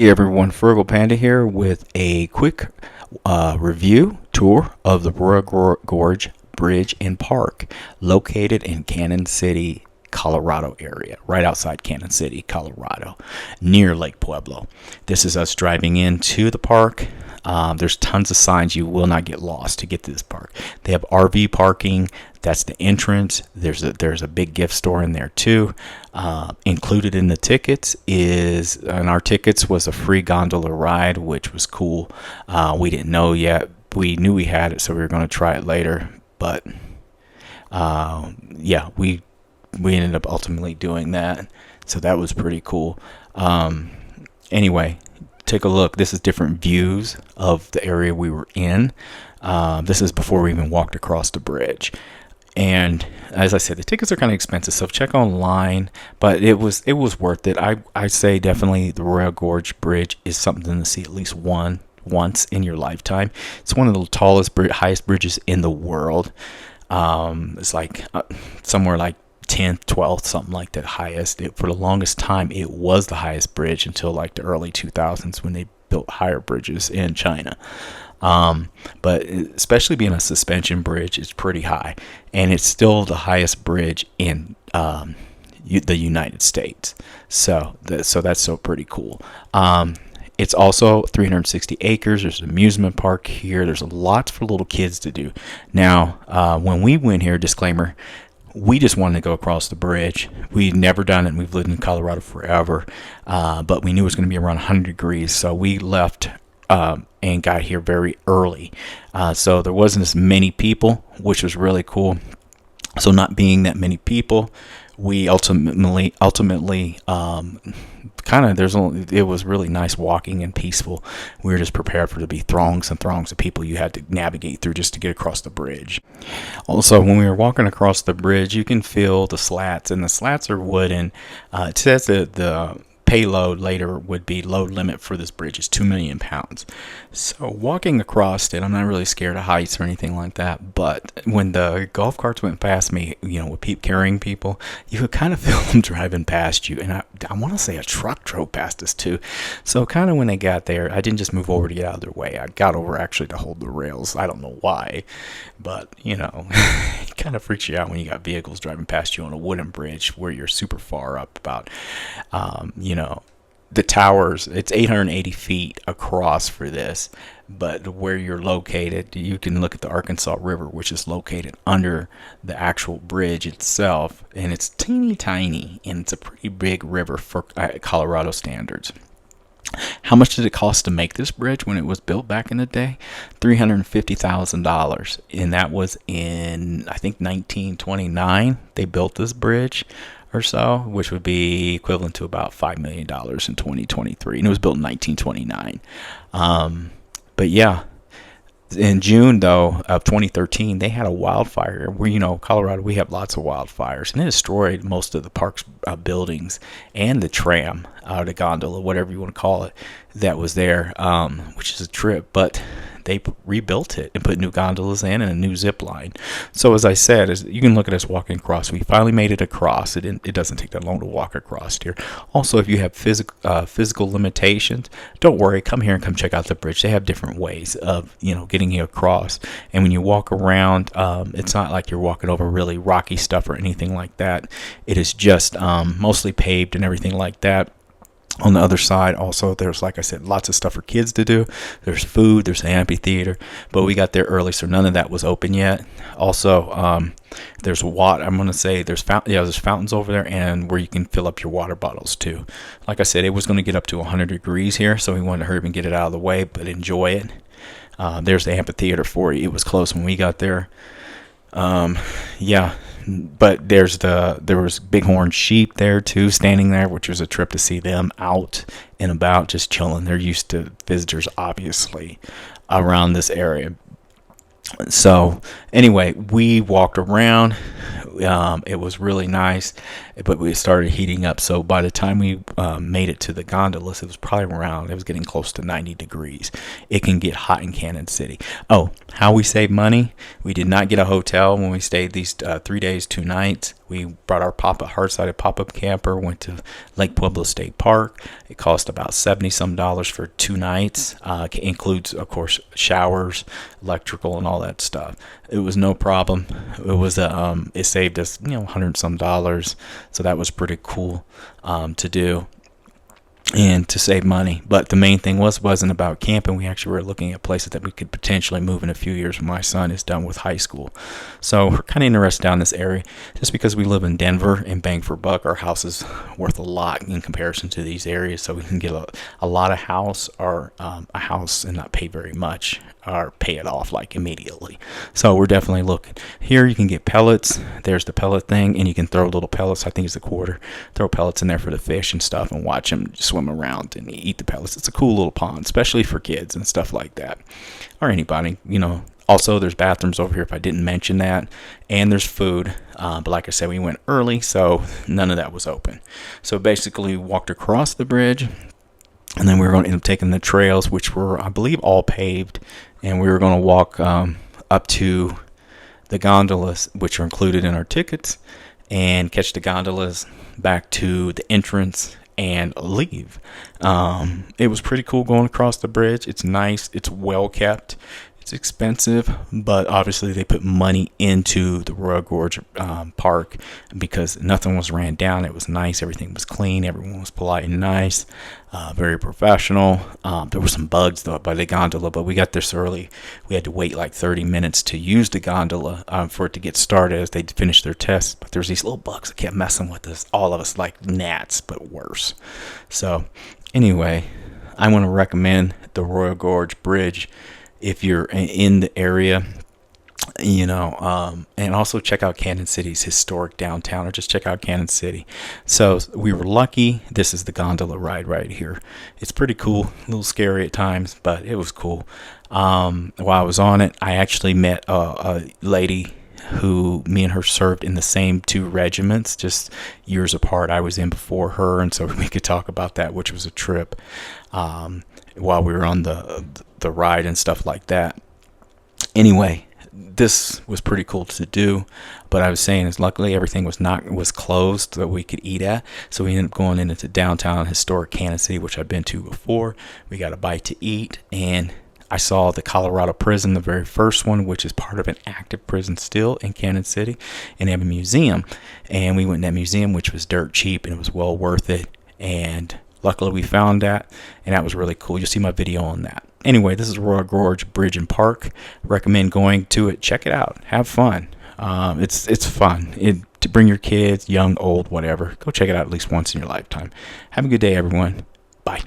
Hey everyone, Fergal Panda here with a quick review tour of the Gorge Bridge and Park located in Canon City, Colorado area, right outside Canon City, Colorado, near Lake Pueblo. This is us driving into the park. There's tons of signs. You will not get lost to get to this park. They have RV parking. That's the entrance. There's a big gift store in there too. Included in the tickets and our tickets was a free gondola ride, which was cool. We didn't know yet. We knew we had it, so we were going to try it later. But yeah, we ended up ultimately doing that. So that was pretty cool. Anyway, take a look. This is different views of the area we were in. This is before we even walked across the bridge. And as I said, the tickets are kind of expensive, so check online. But it was worth it. I say definitely the Royal Gorge Bridge is something to see at least once in your lifetime. It's one of the tallest, highest bridges in the world. It's like somewhere like 10th, 12th, something like that highest. For the longest time, it was the highest bridge until like the early 2000s when they built higher bridges in China. But especially being a suspension bridge, it's pretty high, and it's still the highest bridge in the United States. So that's so pretty cool. It's also 360 acres. There's an amusement park here. There's lots for little kids to do. Now, when we went here, disclaimer, we just wanted to go across the bridge. We'd never done it, and we've lived in Colorado forever. But we knew it was going to be around 100 degrees, so we left and got here very early. So there wasn't as many people, which was really cool. So not being that many people, we ultimately it was really nice walking and peaceful. We were just prepared for it to be throngs and throngs of people you had to navigate through just to get across the bridge. Also, when we were walking across the bridge, you can feel the slats, and the slats are wooden. It says that the payload later would be load limit for this bridge is 2 million pounds. So walking across it, I'm not really scared of heights or anything like that, but when the golf carts went past me, with carrying people, you could kind of feel them driving past you. And I want to say a truck drove past us too. So kind of when they got there, I didn't just move over to get out of their way. I got over actually to hold the rails. I don't know why, but it kind of freaks you out when you got vehicles driving past you on a wooden bridge where you're super far up about, the towers. It's 880 feet across for this, but where you're located, you can look at the Arkansas River, which is located under the actual bridge itself, and it's teeny tiny, and it's a pretty big river for Colorado standards. How much did it cost to make this bridge when it was built back in the day? $350,000, and that was in, I think, 1929. They built this bridge or so, which would be equivalent to about $5 million in 2023, and it was built in 1929. But yeah, in June though of 2013, they had a wildfire where, Colorado, we have lots of wildfires, and it destroyed most of the park's buildings and the tram, the gondola, whatever you want to call it, that was there, which is a trip. But they rebuilt it and put new gondolas in and a new zip line. So as I said, you can look at us walking across. We finally made it across. It doesn't take that long to walk across here. Also, if you have physical limitations, don't worry. Come here and come check out the bridge. They have different ways of getting you across. And when you walk around, it's not like you're walking over really rocky stuff or anything like that. It is just mostly paved and everything like that. On the other side, also, there's, like I said, lots of stuff for kids to do. There's food, there's an amphitheater, but we got there early, so none of that was open yet. Also, there's water. I'm gonna say there's fountains over there, and where you can fill up your water bottles too. Like I said, it was gonna get up to 100 degrees here, so we wanted to hurry up and get it out of the way, but enjoy it. There's the amphitheater for you. It was close when we got there. Yeah. But there was bighorn sheep there too, standing there, which was a trip to see them out and about, just chilling. They're used to visitors, obviously, around this area. So anyway, we walked around. It was really nice. but we started heating up. So by the time we made it to the gondolas, it was probably around, it was getting close to 90 degrees. It can get hot in Canon City. Oh, how we save money? We did not get a hotel when we stayed these 3 days, 2 nights. We brought our hard-sided pop-up camper, went to Lake Pueblo State Park. It cost about $70 some for 2 nights. It includes, of course, showers, electrical, and all that stuff. It was no problem. It saved us, $100 some. So that was pretty cool to do and to save money. But the main thing wasn't about camping. We actually were looking at places that we could potentially move in a few years when my son is done with high school. So we're kind of interested down this area just because we live in Denver and bang for buck, our house is worth a lot in comparison to these areas. So we can get a lot of house or a house and not pay very much or pay it off like immediately. So we're definitely looking. Here you can get pellets. There's the pellet thing, and you can throw little pellets. I think it's a quarter. Throw pellets in there for the fish and stuff and watch them swim around and eat the pellets. It's a cool little pond, especially for kids and stuff like that, or anybody. Also, there's bathrooms over here if I didn't mention that, and there's food. But like I said, we went early, so none of that was open. So basically, we walked across the bridge, and then we were going to end up taking the trails, which were, I believe, all paved, and we were going to walk up to the gondolas, which are included in our tickets, and catch the gondolas back to the entrance and leave. It was pretty cool going across the bridge. It's nice. It's well kept. It's expensive, but obviously they put money into the Royal Gorge Park because nothing was ran down. It was nice. Everything was clean. Everyone was polite and nice, very professional. There were some bugs though by the gondola, but we got there so early. We had to wait like 30 minutes to use the gondola for it to get started as they finished their tests. But there's these little bugs that kept messing with us, all of us, like gnats, but worse. So anyway, I want to recommend the Royal Gorge Bridge if you're in the area, and also check out Canon City's historic downtown, or just check out Canon City. So we were lucky. This is the gondola ride right here. It's pretty cool, a little scary at times, but it was cool. While I was on it, I actually met a lady who me and her served in the same 2 regiments, just years apart. I was in before her, and so we could talk about that, which was a trip while we were on the ride and stuff like that. Anyway, this was pretty cool to do, but I was saying is luckily everything was closed that we could eat at, so we ended up going into downtown historic Canon City, which I've been to before. We got a bite to eat, and I saw the Colorado prison, the very first one, which is part of an active prison still in Canon City, and they have a museum, and we went in that museum, which was dirt cheap, and it was well worth it, and luckily we found that, and that was really cool. You'll see my video on that. Anyway, this is Royal Gorge Bridge and Park. Recommend going to it. Check it out. Have fun. It's fun. To bring your kids, young, old, whatever. Go check it out at least once in your lifetime. Have a good day, everyone. Bye.